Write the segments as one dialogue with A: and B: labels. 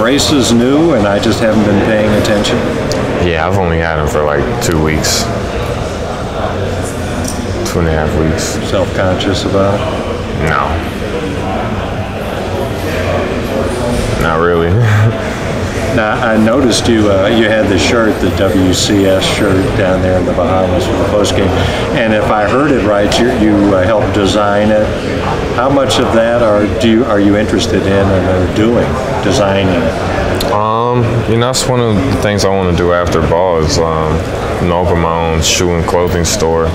A: braces new and I just haven't been paying attention?
B: Yeah, I've only had them for like 2 weeks. 2.5 weeks.
A: Self-conscious about it?
B: No. Not really.
A: Now, I noticed you had the shirt, the WCS shirt down there in the Bahamas for the postgame. And if I heard it right, you helped design it. How much of that are you interested in and are doing, designing it?
B: That's one of the things I want to do after ball is, open my own shoe and clothing store.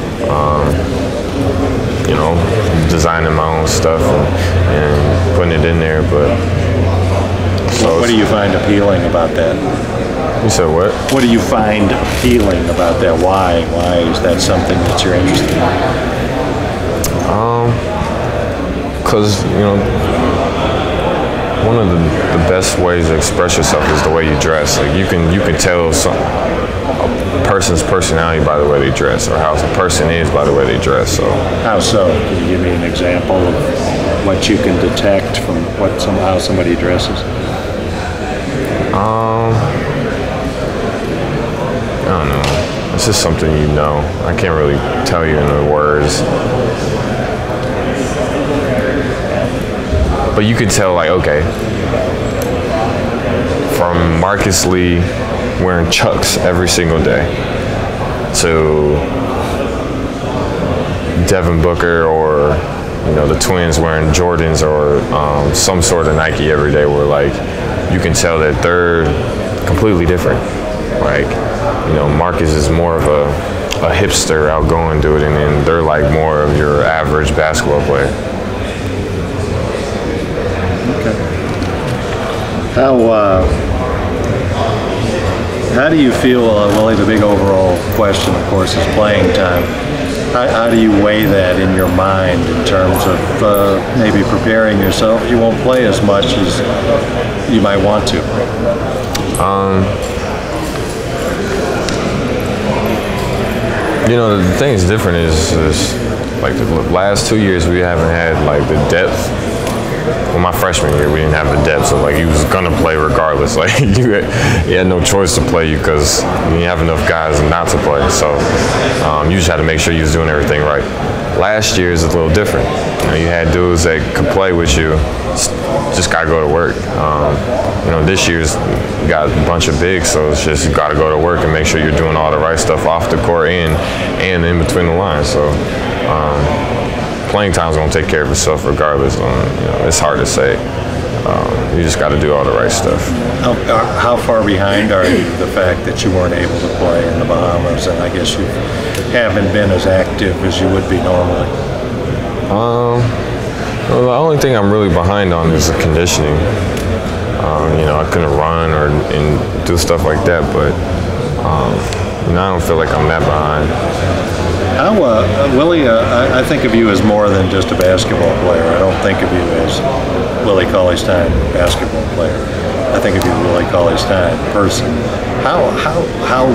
B: Designing my own stuff and putting it in there. But so
A: what do you find appealing about that?
B: You said what?
A: What do you find appealing about that? Why is that something that you're interested in?
B: Because one of the best ways to express yourself is the way you dress. Like you can tell a person's personality by the way they dress, or how a person is by the way they dress. So
A: how so? Can you give me an example of what you can detect from how somebody dresses?
B: I don't know. It's just something you know. I can't really tell you in the words. But you could tell, like, okay, from Marcus Lee wearing Chucks every single day to Devin Booker or, the Twins wearing Jordans or some sort of Nike every day, where, like, you can tell that they're completely different. Like, Marcus is more of a hipster, outgoing dude, and then they're like more of your average basketball player.
A: Okay. How do you feel, Willie, the big overall question, of course, is playing time. How do you weigh that in your mind in terms of maybe preparing yourself? You won't play as much as you might want to.
B: The thing is different is like the last 2 years we haven't had like the depth. Well, my freshman year we didn't have the depth, so like you was gonna play regardless. Like you had no choice to play you because you didn't have enough guys not to play. So you just had to make sure you was doing everything right. Last year is a little different. You had dudes that could play with you, just gotta go to work. This year's got a bunch of bigs, so it's just you gotta go to work and make sure you're doing all the right stuff off the court and in between the lines. So playing time's gonna take care of itself regardless. It's hard to say. You just got to do all the right stuff.
A: How far behind are you the fact that you weren't able to play in the Bahamas, and I guess you haven't been as active as you would be normally?
B: Well, the only thing I'm really behind on is the conditioning. I couldn't run and do stuff like that, but I don't feel like I'm that behind.
A: Willie, I think of you as more than just a basketball player. I don't think of you as Willie Cauley-Stein, basketball player. I think of you as Willie Cauley-Stein, person. How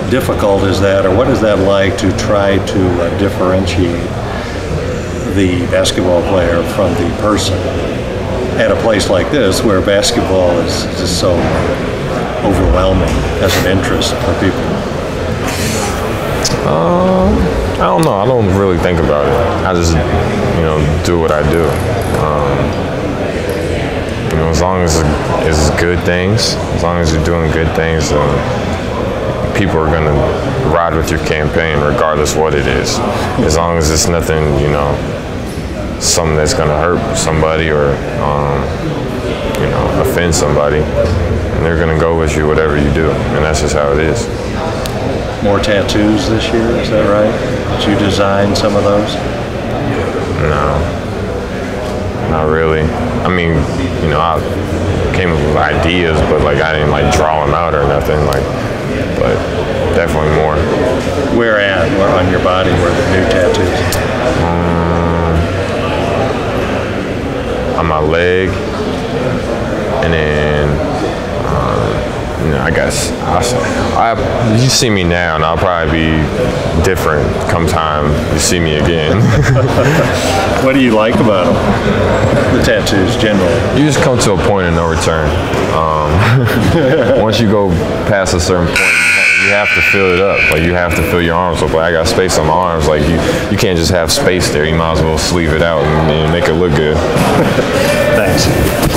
A: difficult is that, or what is that like to try to differentiate the basketball player from the person at a place like this where basketball is just so overwhelming as an interest for people?
B: I don't know. I don't really think about it. I just, do what I do. As long as it's good things, as long as you're doing good things, people are going to ride with your campaign regardless what it is. As long as it's nothing, something that's going to hurt somebody or, offend somebody, and they're going to go with you whatever you do, and that's just how it is.
A: More tattoos this year, is that right? Did you design some of those?
B: No, not really. I mean, I came up with ideas, but like I didn't like draw them out or nothing. But definitely more.
A: Where on your body were the new tattoos?
B: On my leg, and then. I guess you see me now, and I'll probably be different come time you see me again.
A: What do you like about them? The tattoos generally?
B: You just come to a point of no return. Once you go past a certain point, you have to fill it up. Like, you have to fill your arms up. Like, I got space on my arms. Like, you can't just have space there. You might as well sleeve it out and make it look good.
A: Thanks.